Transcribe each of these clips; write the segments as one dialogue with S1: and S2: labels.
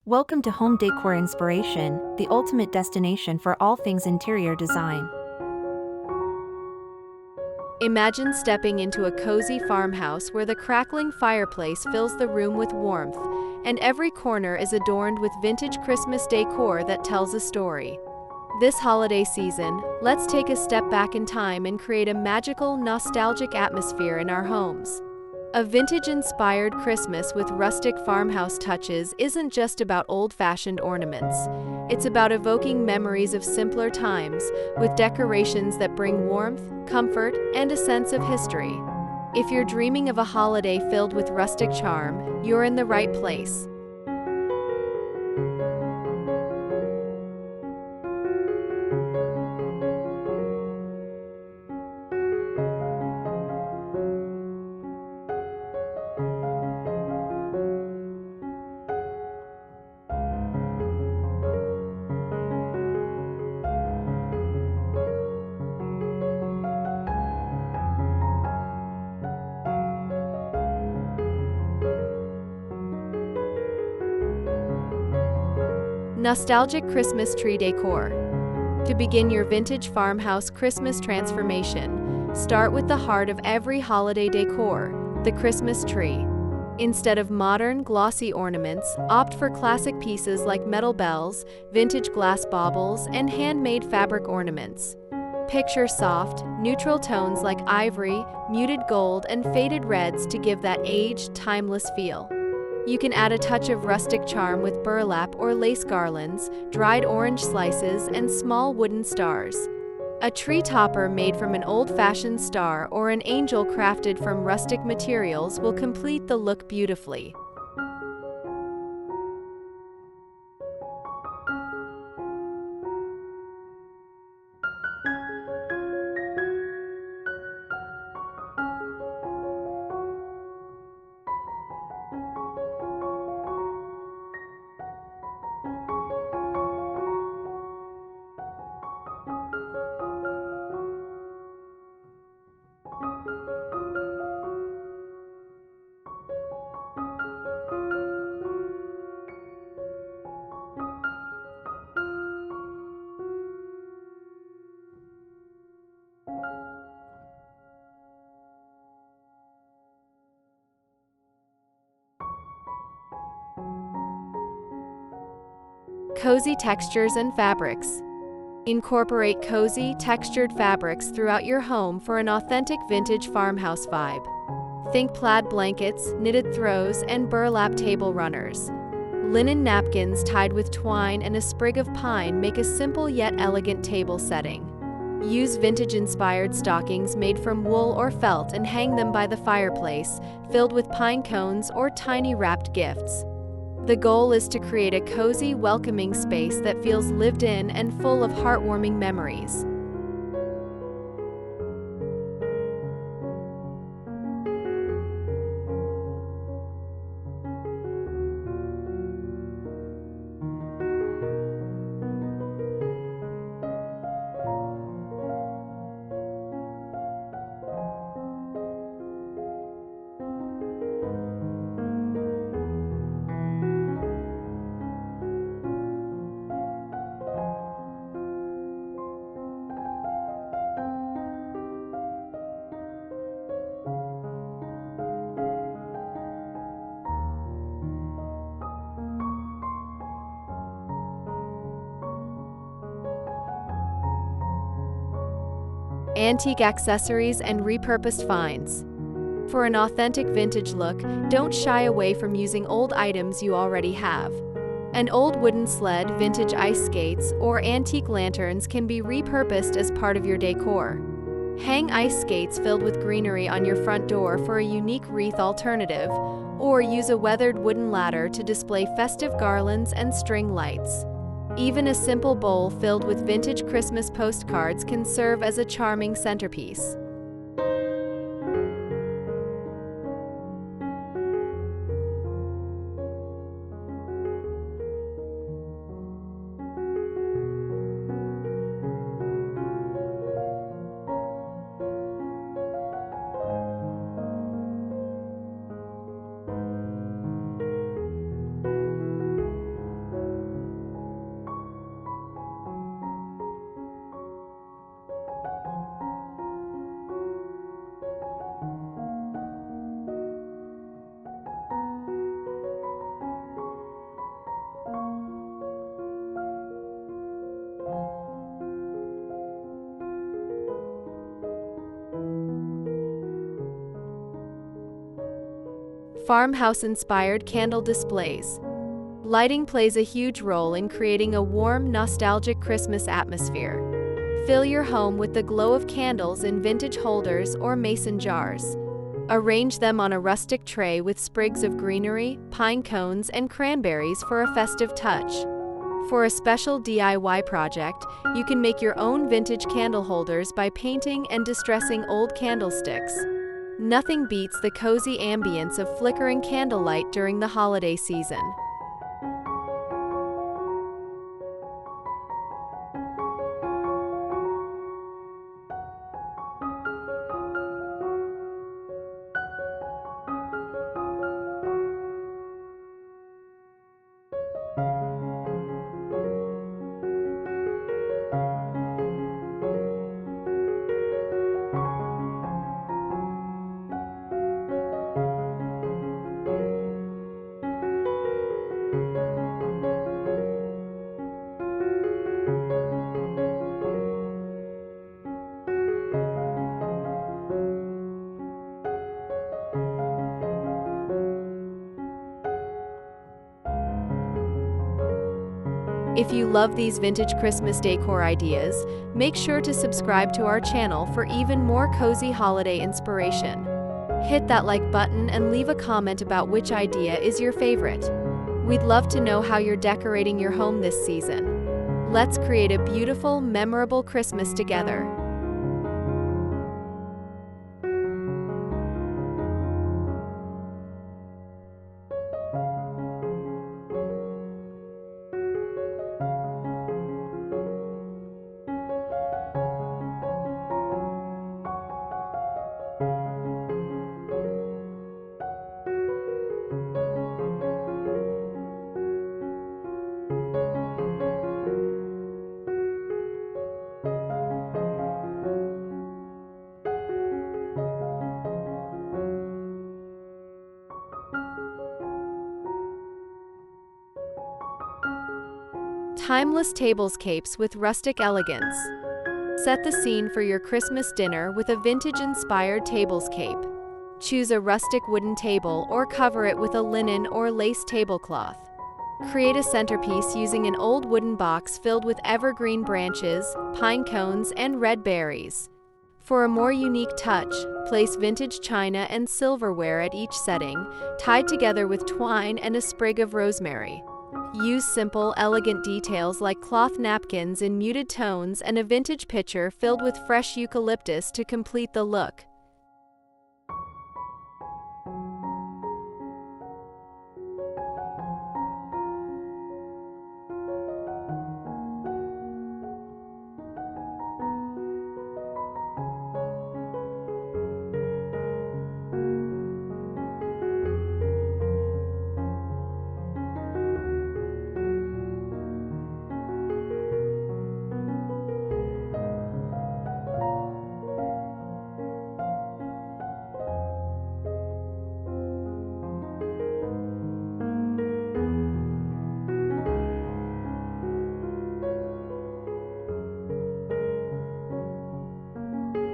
S1: Welcome to Home Decor Inspiration, the ultimate destination for all things interior design.
S2: Imagine stepping into a cozy farmhouse where the crackling fireplace fills the room with warmth, and every corner is adorned with vintage Christmas decor that tells a story. This holiday season, let's take a step back in time and create a magical, nostalgic atmosphere in our homes. A vintage-inspired Christmas with rustic farmhouse touches isn't just about old-fashioned ornaments. It's about evoking memories of simpler times, with decorations that bring warmth, comfort, and a sense of history. If you're dreaming of a holiday filled with rustic charm, you're in the right place. Nostalgic Christmas tree decor. To begin your vintage farmhouse Christmas transformation, start with the heart of every holiday decor, the Christmas tree. Instead of modern, glossy ornaments, opt for classic pieces like metal bells, vintage glass baubles, and handmade fabric ornaments. Picture soft, neutral tones like ivory, muted gold, and faded reds to give that aged, timeless feel. You can add a touch of rustic charm with burlap or lace garlands, dried orange slices, and small wooden stars. A tree topper made from an old-fashioned star or an angel crafted from rustic materials will complete the look beautifully. Cozy textures and fabrics. Incorporate cozy, textured fabrics throughout your home for an authentic vintage farmhouse vibe. Think plaid blankets, knitted throws, and burlap table runners. Linen napkins tied with twine and a sprig of pine make a simple yet elegant table setting. Use vintage-inspired stockings made from wool or felt and hang them by the fireplace, filled with pine cones or tiny wrapped gifts. The goal is to create a cozy, welcoming space that feels lived in and full of heartwarming memories. Antique accessories and repurposed finds. For an authentic vintage look, don't shy away from using old items you already have. An old wooden sled, vintage ice skates, or antique lanterns can be repurposed as part of your decor. Hang ice skates filled with greenery on your front door for a unique wreath alternative, or use a weathered wooden ladder to display festive garlands and string lights. Even a simple bowl filled with vintage Christmas postcards can serve as a charming centerpiece. Farmhouse-inspired candle displays. Lighting plays a huge role in creating a warm, nostalgic Christmas atmosphere. Fill your home with the glow of candles in vintage holders or mason jars. Arrange them on a rustic tray with sprigs of greenery, pine cones, and cranberries for a festive touch. For a special DIY project, you can make your own vintage candle holders by painting and distressing old candlesticks. Nothing beats the cozy ambience of flickering candlelight during the holiday season. If you love these vintage Christmas decor ideas, make sure to subscribe to our channel for even more cozy holiday inspiration. Hit that like button and leave a comment about which idea is your favorite. We'd love to know how you're decorating your home this season. Let's create a beautiful, memorable Christmas together. Timeless tablescapes with rustic elegance. Set the scene for your Christmas dinner with a vintage-inspired tablescape. Choose a rustic wooden table or cover it with a linen or lace tablecloth. Create a centerpiece using an old wooden box filled with evergreen branches, pine cones, and red berries. For a more unique touch, place vintage china and silverware at each setting, tied together with twine and a sprig of rosemary. Use simple, elegant details like cloth napkins in muted tones and a vintage pitcher filled with fresh eucalyptus to complete the look.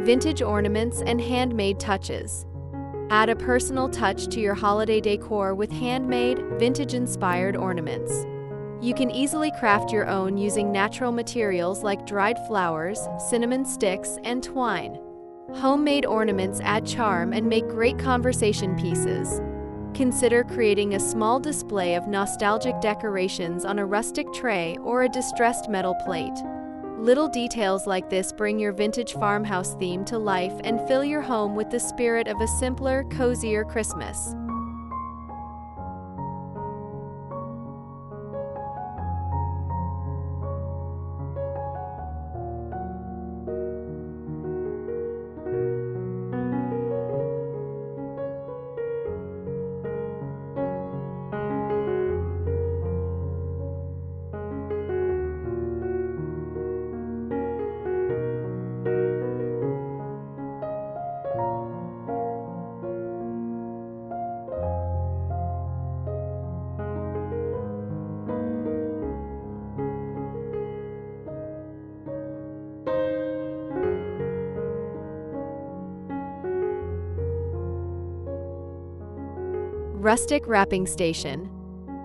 S2: Vintage ornaments and handmade touches. Add a personal touch to your holiday decor with handmade, vintage-inspired ornaments. You can easily craft your own using natural materials like dried flowers, cinnamon sticks, and twine. Homemade ornaments add charm and make great conversation pieces. Consider creating a small display of nostalgic decorations on a rustic tray or a distressed metal plate. Little details like this bring your vintage farmhouse theme to life and fill your home with the spirit of a simpler, cozier Christmas. Rustic wrapping station.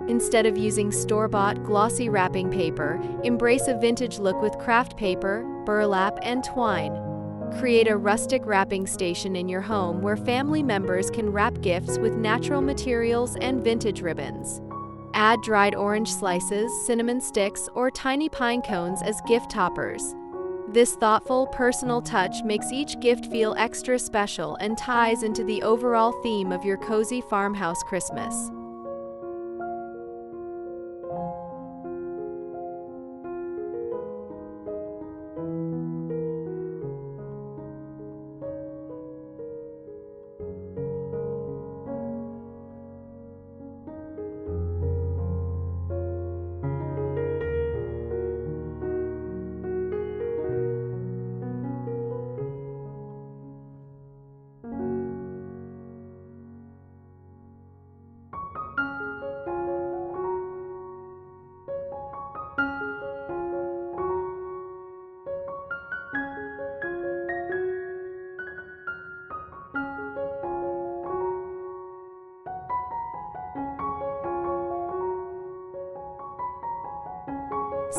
S2: Instead of using store-bought, glossy wrapping paper, embrace a vintage look with craft paper, burlap, and twine. Create a rustic wrapping station in your home where family members can wrap gifts with natural materials and vintage ribbons. Add dried orange slices, cinnamon sticks, or tiny pine cones as gift toppers. This thoughtful, personal touch makes each gift feel extra special and ties into the overall theme of your cozy farmhouse Christmas.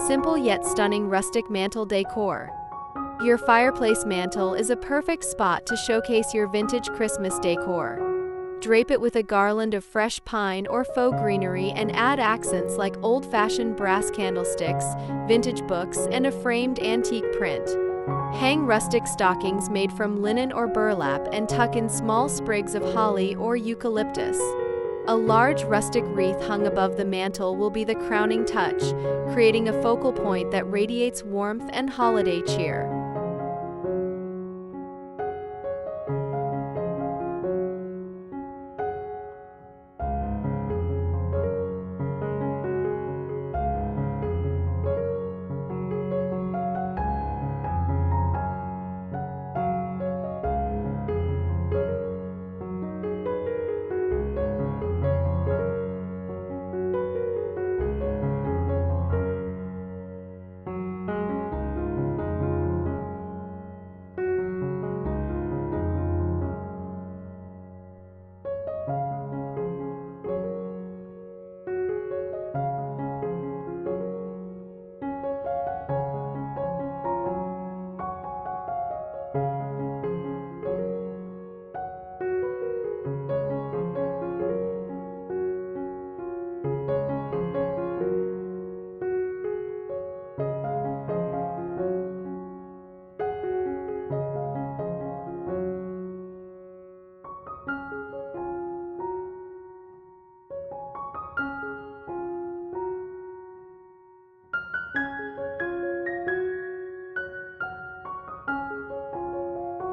S2: Simple yet stunning rustic mantle decor. Your fireplace mantle is a perfect spot to showcase your vintage Christmas decor. Drape it with a garland of fresh pine or faux greenery and add accents like old-fashioned brass candlesticks, vintage books, and a framed antique print. Hang rustic stockings made from linen or burlap and tuck in small sprigs of holly or eucalyptus. A large rustic wreath hung above the mantle will be the crowning touch, creating a focal point that radiates warmth and holiday cheer.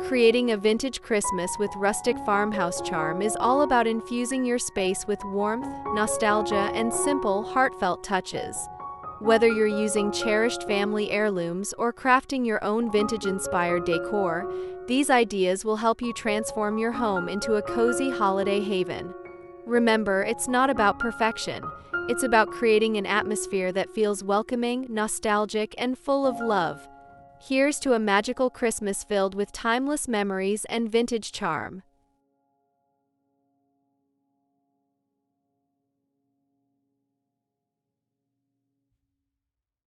S2: Creating a vintage Christmas with rustic farmhouse charm is all about infusing your space with warmth, nostalgia, and simple, heartfelt touches. Whether you're using cherished family heirlooms or crafting your own vintage-inspired decor, these ideas will help you transform your home into a cozy holiday haven. Remember, it's not about perfection. It's about creating an atmosphere that feels welcoming, nostalgic, and full of love. Here's to a magical Christmas filled with timeless memories and vintage charm.